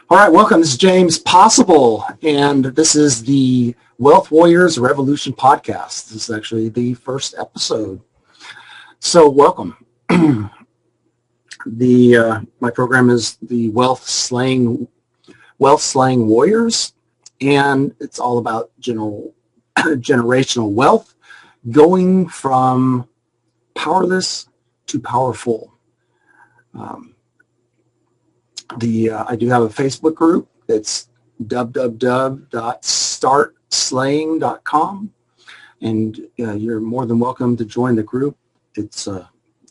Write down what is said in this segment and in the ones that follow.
All right, welcome. This is James Possible, and this is the Wealth Warriors Revolution podcast. This is actually the first episode. So welcome. My program is the Wealth Slaying Warriors, and it's all about generational wealth, going from powerless to powerful. I do have a Facebook group. It's www.startslaying.com, and you're more than welcome to join the group.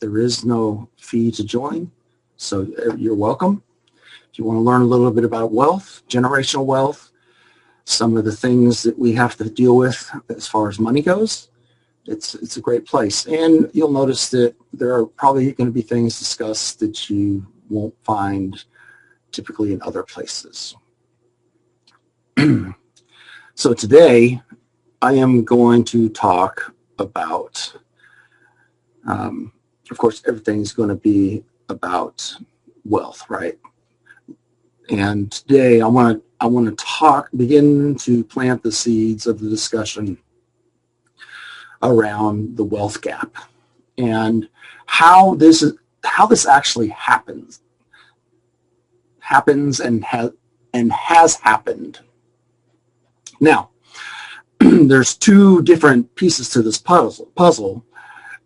There is no fee to join, so you're welcome. If you want to learn a little bit about wealth, generational wealth, some of the things that we have to deal with as far as money goes, it's a great place. And you'll notice that there are probably going to be things discussed that you won't find typically in other places. So today I am going to talk about, of course, everything's going to be about wealth, right? And today I want to begin to plant the seeds of the discussion around the wealth gap and how this actually happens and has happened. Now, there's two different pieces to this puzzle.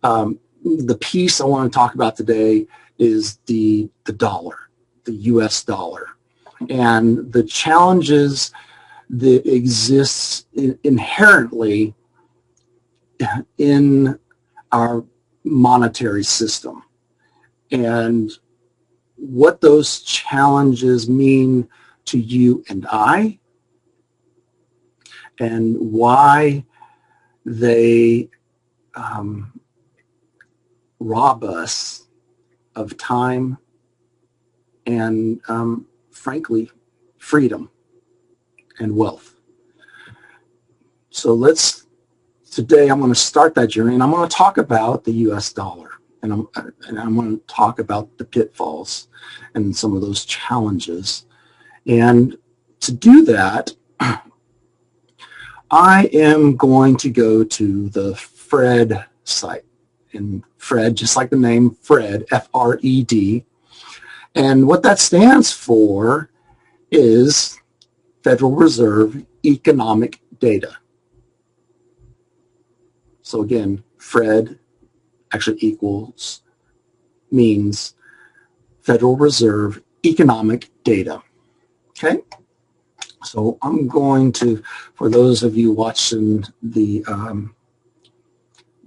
The piece I want to talk about today is the dollar, the U.S. dollar, and the challenges that exist inherently in our monetary system, and what those challenges mean to you and I, and why they rob us of time and, frankly, freedom and wealth. So today I'm going to start that journey, and I'm going to talk about the U.S. dollar. And I'm going to talk about the pitfalls and some of those challenges. And to do that, I am going to go to the FRED site. And FRED, just like the name FRED, F-R-E-D. And what that stands for is Federal Reserve Economic Data. So again, FRED actually means Federal Reserve Economic Data. Okay? So I'm going to, for those of you watching the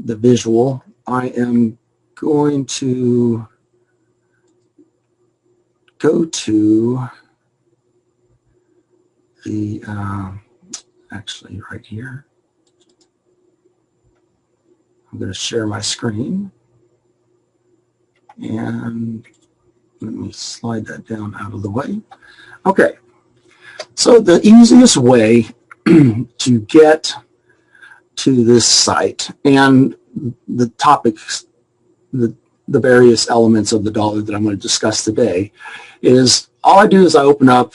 visual, I am going to go to the, actually right here. I'm going to share my screen, and let me slide that down out of the way. Okay, so the easiest way to get to this site and the topics, the various elements of the dollar that I'm going to discuss today, is all I do is I open up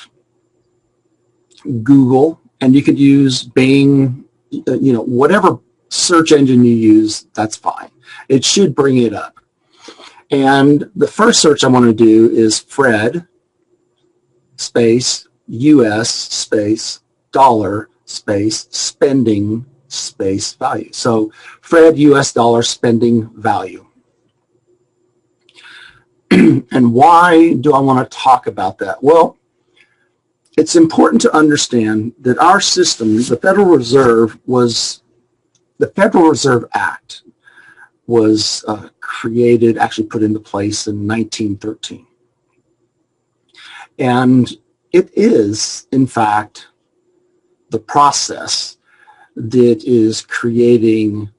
Google, and you could use Bing, whatever search engine you use, that's fine. It should bring it up. And the first search I want to do is FRED space US space dollar space spending space value. So FRED US dollar spending value. And why do I want to talk about that? Well, it's important to understand that our system, the Federal Reserve Act was created, actually put into place in 1913. And it is, in fact, the process that is creating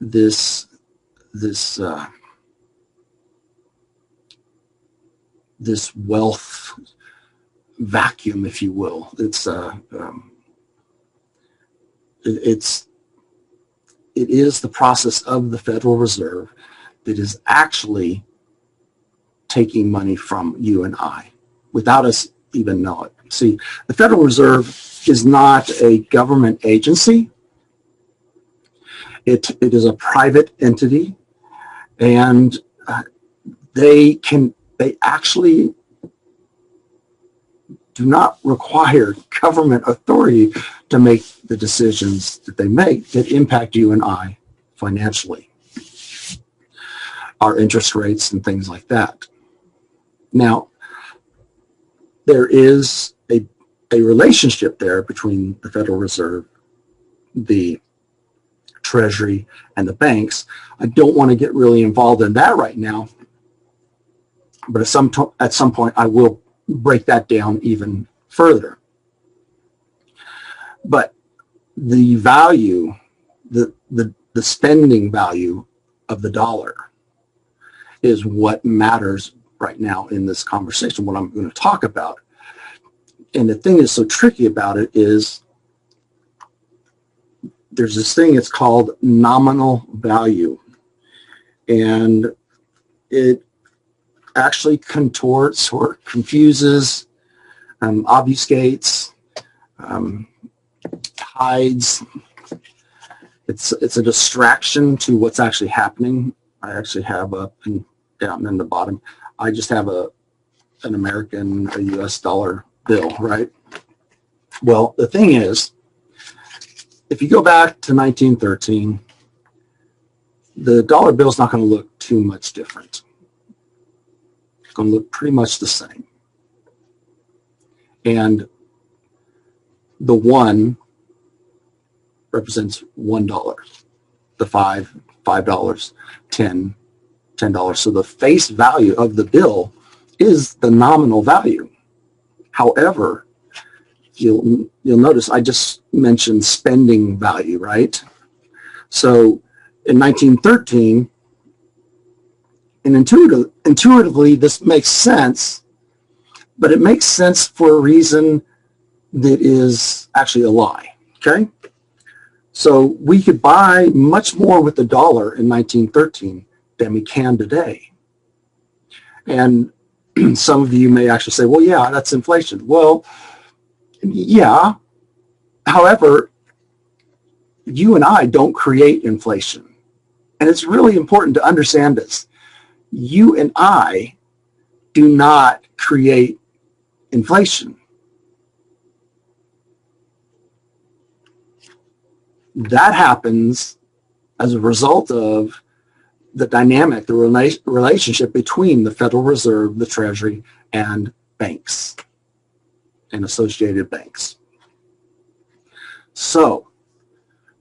this wealth vacuum, if you will. It is the process of the Federal Reserve that is actually taking money from you and I without us even know it. See, the Federal Reserve is not a government agency. It is a private entity, and they actually do not require government authority to make the decisions that they make that impact you and I financially, our interest rates and things like that. Now, there is a relationship there between the Federal Reserve, the Treasury, and the banks. I don't want to get really involved in that right now, but at some point I will break that down even further. But the value, the spending value of the dollar is what matters right now in this conversation, what I'm going to talk about. And the thing that's so tricky about it is there's this thing, it's called nominal value. And it actually contorts or confuses, obfuscates, hides. It's a distraction to what's actually happening. I actually have down in the bottom, I just have an American, a US dollar bill, right? Well, the thing is, if you go back to 1913, the dollar bill is not going to look too much different. It's going to look pretty much the same. And the 1 represents $1. The $5, $10. So the face value of the bill is the nominal value. However, you'll notice I just mentioned spending value, right? So in 1913, and intuitively this makes sense, but it makes sense for a reason that is actually a lie, okay? So we could buy much more with the dollar in 1913 than we can today. And some of you may actually say, well, yeah, that's inflation. Well, yeah. However, you and I don't create inflation. And it's really important to understand this. You and I do not create inflation. That happens as a result of the dynamic, the relationship between the Federal Reserve, the Treasury, and banks and associated banks. So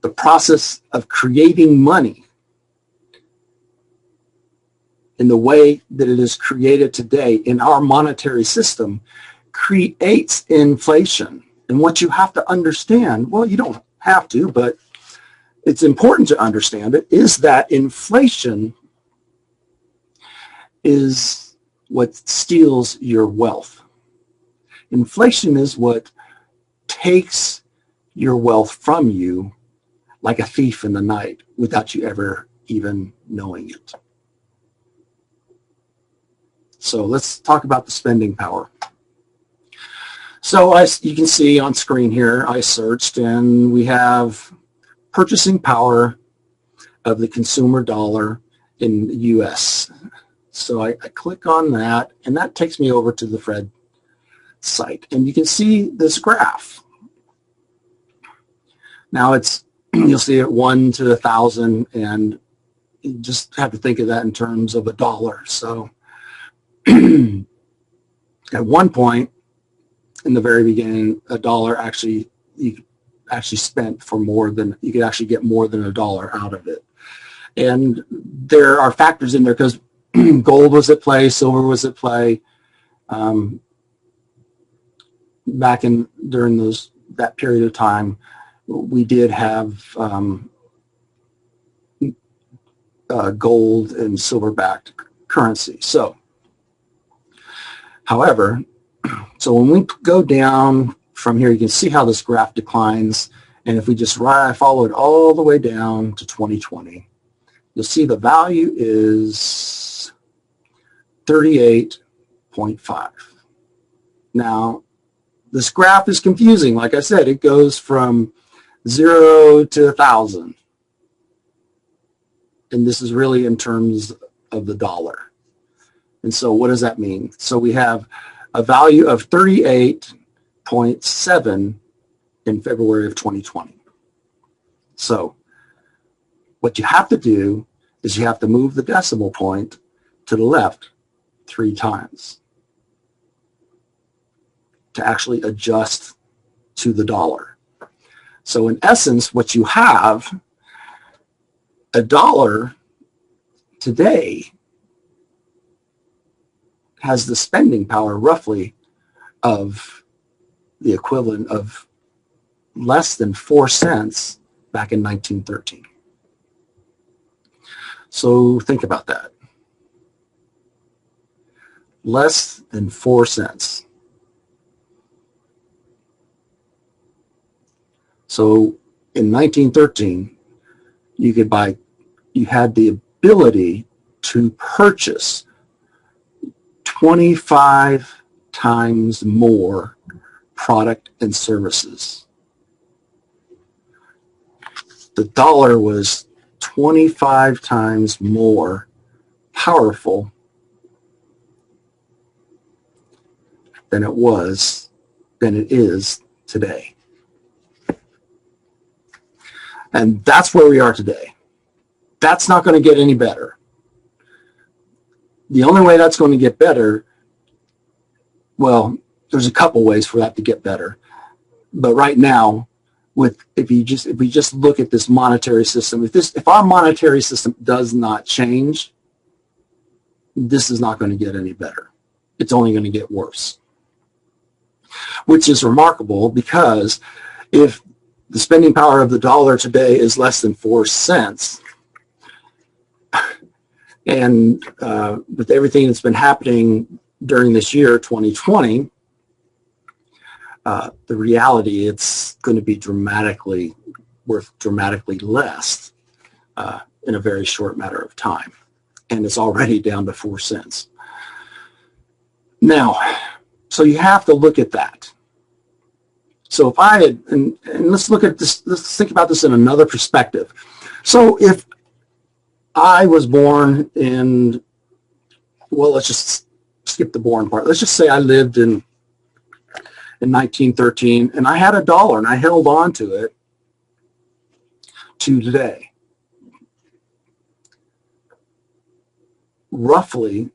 the process of creating money in the way that it is created today in our monetary system creates inflation. And what you have to understand, well, you don't have to, but it's important to understand it, is that inflation is what steals your wealth. Inflation is what takes your wealth from you like a thief in the night without you ever even knowing it. So let's talk about the spending power. So you can see on screen here, I searched, and we have purchasing power of the consumer dollar in the US. So I click on that, and that takes me over to the Fed site. And you can see this graph. Now you'll see it 1 to 1,000, and you just have to think of that in terms of a dollar. So at one point in the very beginning, a dollar actually, you actually spent for more than, you could actually get more than $1 out of it. And there are factors in there because gold was at play, silver was at play. Back during that period of time, we did have gold and silver-backed currency. So, however, so when we go down from here, you can see how this graph declines. And if we just follow it all the way down to 2020, you'll see the value is 38.5. Now, this graph is confusing. Like I said, it goes from 0 to 1,000. And this is really in terms of the dollar. And so what does that mean? So we have a value of 38.7 in February of 2020. So what you have to do is you have to move the decimal point to the left 3 times to actually adjust to the dollar. So in essence, what you have, a dollar today has the spending power roughly of the equivalent of less than 4 cents back in 1913. So think about that. Less than 4 cents. So in 1913, you had the ability to purchase 25 times more product and services. The dollar was 25 times more powerful than it is today. And that's where we are today. That's not going to get any better. The only way that's going to get better, well, there's a couple ways for that to get better. But right now, if we just look at this monetary system, if our monetary system does not change, this is not going to get any better. It's only going to get worse. Which is remarkable, because if the spending power of the dollar today is less than 4 cents, and with everything that's been happening during this year, 2020, the reality, it's going to be worth dramatically less in a very short matter of time. And it's already down to 4 cents. Now, so you have to look at that. So if I had, and let's look at this, let's think about this in another perspective. So if I was born in, well, let's just skip the born part. Let's just say I lived in 1913, and I had a dollar, and I held on to it to today. Roughly,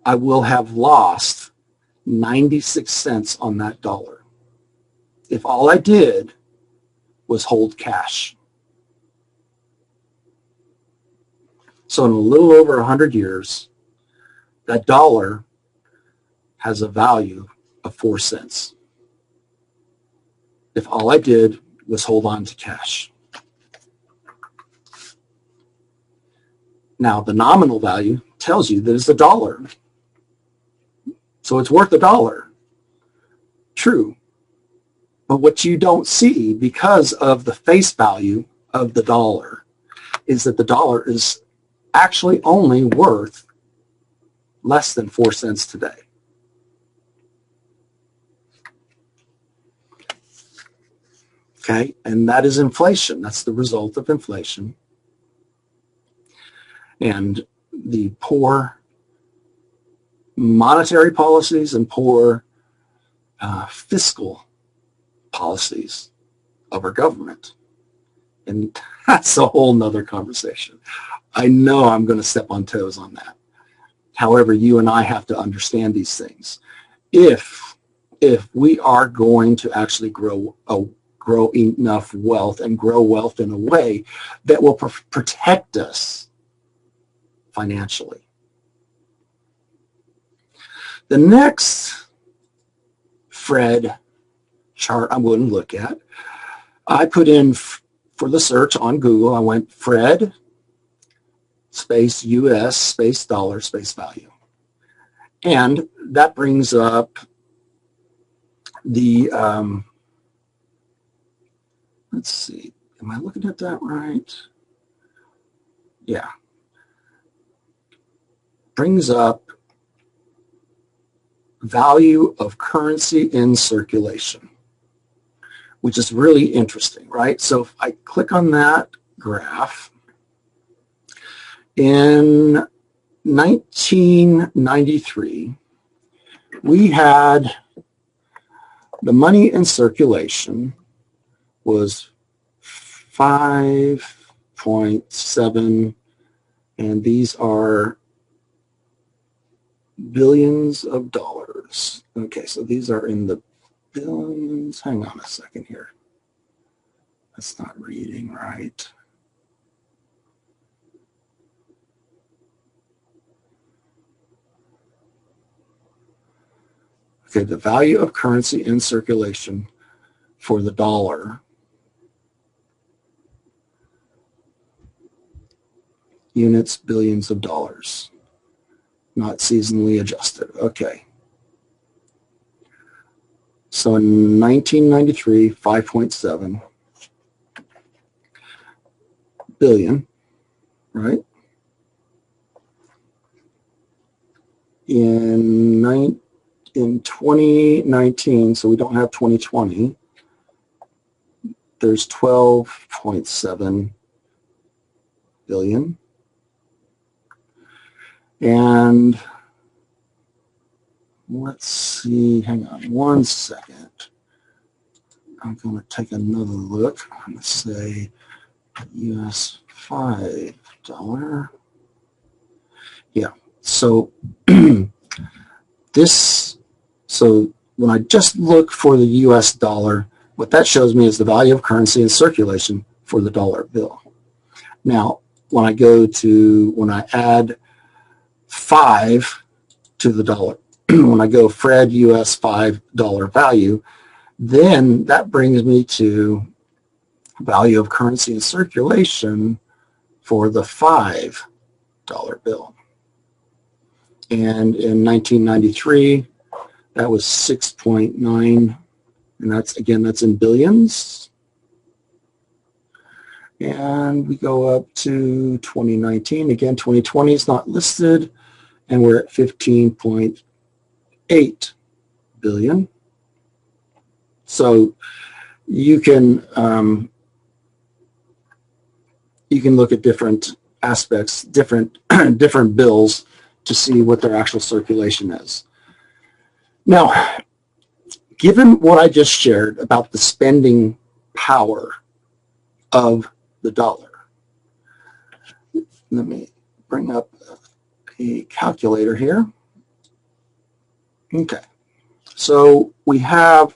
I will have lost 96 cents on that dollar if all I did was hold cash. So in a little over 100 years, that dollar has a value of 4 cents if all I did was hold on to cash. Now, the nominal value tells you that it's $1. So it's worth $1. True. But what you don't see, because of the face value of the dollar, is that the dollar is actually only worth less than 4 cents today. Okay, and that is inflation. That's the result of inflation. And the poor monetary policies and poor fiscal policies of our government. And that's a whole nother conversation. I know I'm going to step on toes on that. However, you and I have to understand these things. If we are going to actually grow enough wealth and grow wealth in a way that will protect us financially. The next Fred chart I'm going to look at, I put in for the search on Google, I went Fred space US space dollar space value. And that brings up the, let's see, am I looking at that right? Yeah. Brings up value of currency in circulation, which is really interesting, right? So if I click on that graph, in 1993, we had the money in circulation was 5.7, and these are billions of dollars. Okay, so these are in the billions. Hang on a second here. That's not reading right. Okay, the value of currency in circulation for the dollar units, billions of dollars, not seasonally adjusted. Okay. So in 1993, 5.7 billion, right? In 2019, so we don't have 2020, there's 12.7 billion. And let's see, hang on one second. I'm going to take another look. Let's say US $5. Yeah, so so when I just look for the US dollar, what that shows me is the value of currency in circulation for the dollar bill. Now, when I add 5 to the dollar, when I go Fred US $5 value, then that brings me to value of currency in circulation for the $5 bill. And in 1993, that was 6.9, and that's in billions. And we go up to 2019. Again, 2020 is not listed, and we're at 15.8 billion. So you can look at different aspects, different bills to see what their actual circulation is. Now, given what I just shared about the spending power of the dollar, let me bring up a calculator here. Okay, so we have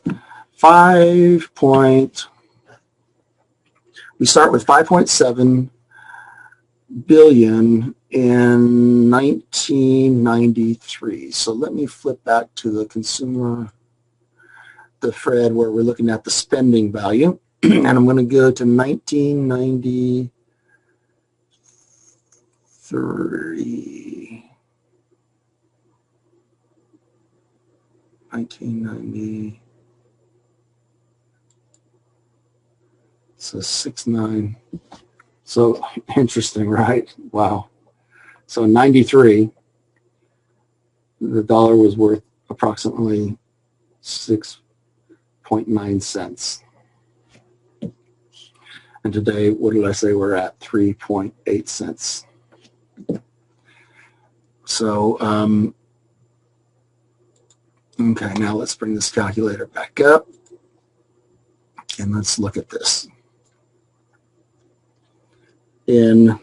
we start with 5.7 billion in 1993. So let me flip back to the consumer, the Fred, where we're looking at the spending value. And I'm going to go to 1993. 1990. So 6.9. So interesting, right? Wow. So in 93, the dollar was worth approximately 6.9 cents. And today, what did I say? We're at 3.8 cents. So, okay, now let's bring this calculator back up. And let's look at this. In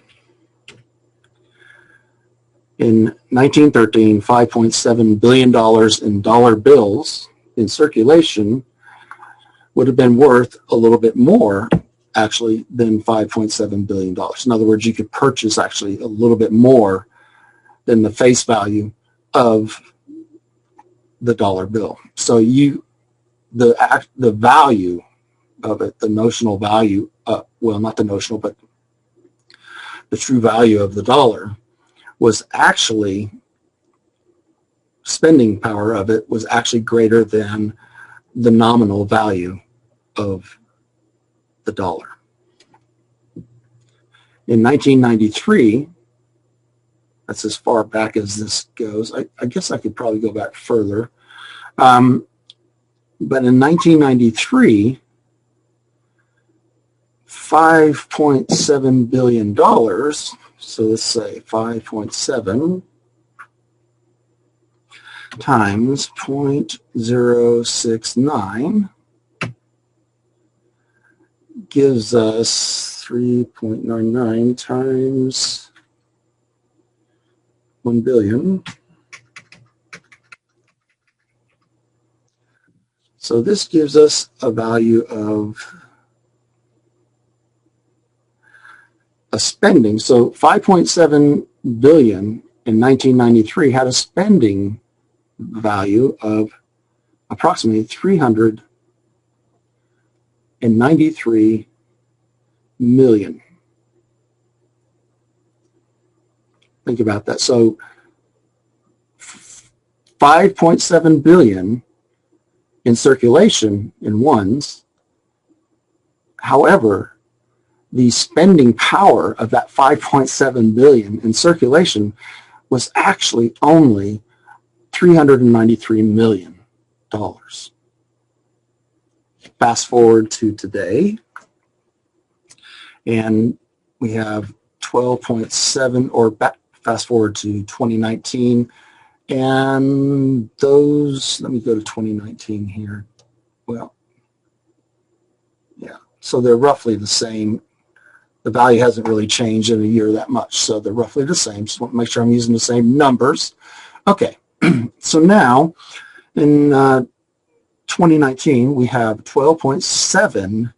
1913, $5.7 billion in dollar bills in circulation would have been worth a little bit more, actually, than $5.7 billion. In other words, you could purchase actually a little bit more than the face value of the dollar bill. So the value of it, the notional value, well, not the notional, but the true value of the dollar was actually, spending power of it was actually greater than the nominal value of the dollar. In 1993, that's as far back as this goes. I guess I could probably go back further. But in 1993, $5.7 billion, so let's say 5.7 times 0.069 gives us 3.99 times 1 billion. So this gives us a value of a spending. So 5.7 billion in 1993 had a spending value of approximately 393 million. Think about that. So 5.7 billion in circulation in ones. However, the spending power of that 5.7 billion in circulation was actually only $393 million. Fast forward to today, and we have 12.7, or fast forward to 2019, and those, let me go to 2019 here. Well, yeah, so they're roughly the same. The value hasn't really changed in a year that much, so they're roughly the same. Just want to make sure I'm using the same numbers. Okay, so now in 2019, we have 12.7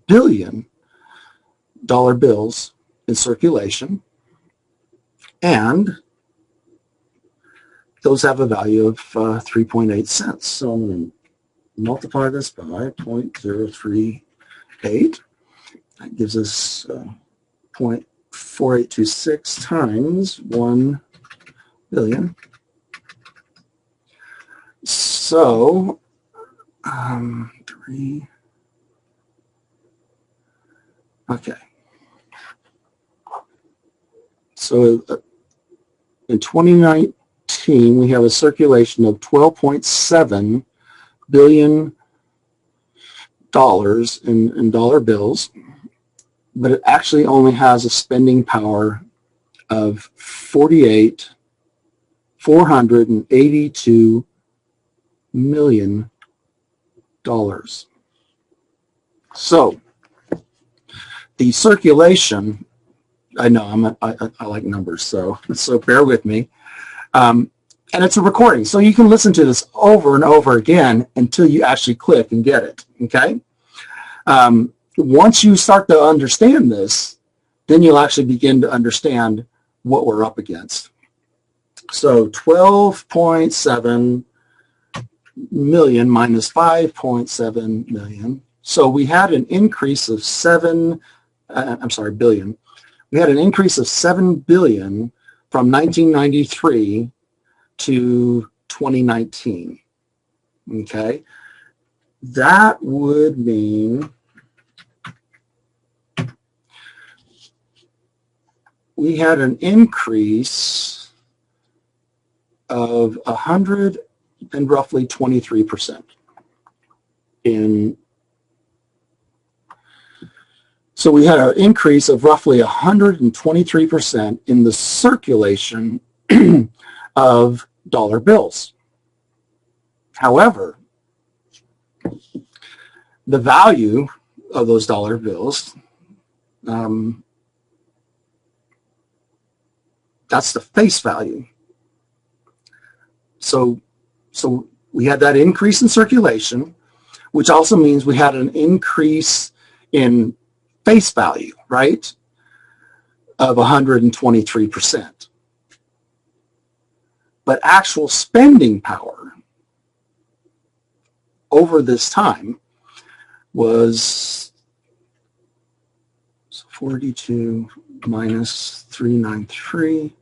billion dollar bills in circulation, and those have a value of 3.8 cents. So I'm going to multiply this by 0.038. That gives us 0.4826 times 1 billion. So, 3. Okay. So in 2019, we have a circulation of $12.7 billion in dollar bills, but it actually only has a spending power of $482 million. So the circulation, I know I like numbers, so bear with me. And it's a recording, so you can listen to this over and over again until you actually click and get it, okay? Once you start to understand this, then you'll actually begin to understand what we're up against. So 12.7 million minus 5.7 million. So we had an increase of billion. We had an increase of 7 billion from 1993 to 2019. Okay, that would mean we had an increase of 100 and roughly 23% in. So we had an increase of roughly 123% in the circulation of dollar bills. However, the value of those dollar bills, that's the face value. So we had that increase in circulation, which also means we had an increase in face value, right, of 123%. But actual spending power over this time was 42 minus 393,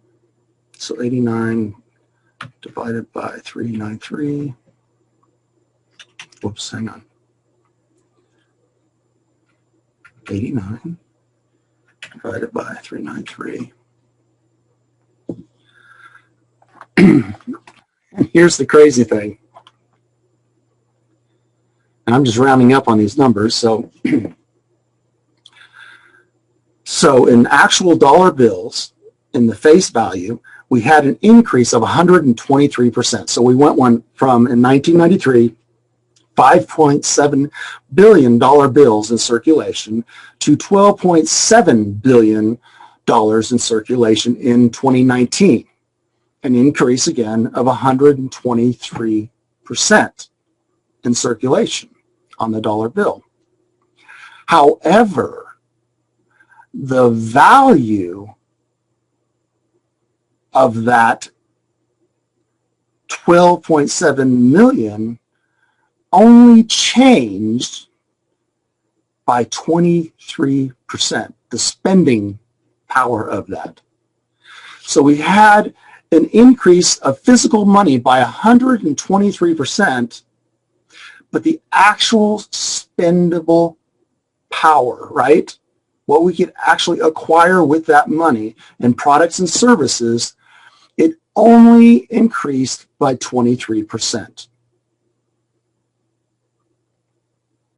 so 89 divided by 393. Whoops, hang on. 89 divided by 393. And here's the crazy thing. And I'm just rounding up on these numbers. So in actual dollar bills, in the face value, we had an increase of 123%. So we went from, in 1993, $5.7 billion bills in circulation to $12.7 billion in circulation in 2019, an increase again of 123% in circulation on the dollar bill. However, the value of that 12.7 million only changed by 23%, the spending power of that. So we had an increase of physical money by 123%, but the actual spendable power, right? What we could actually acquire with that money in products and services, it only increased by 23%.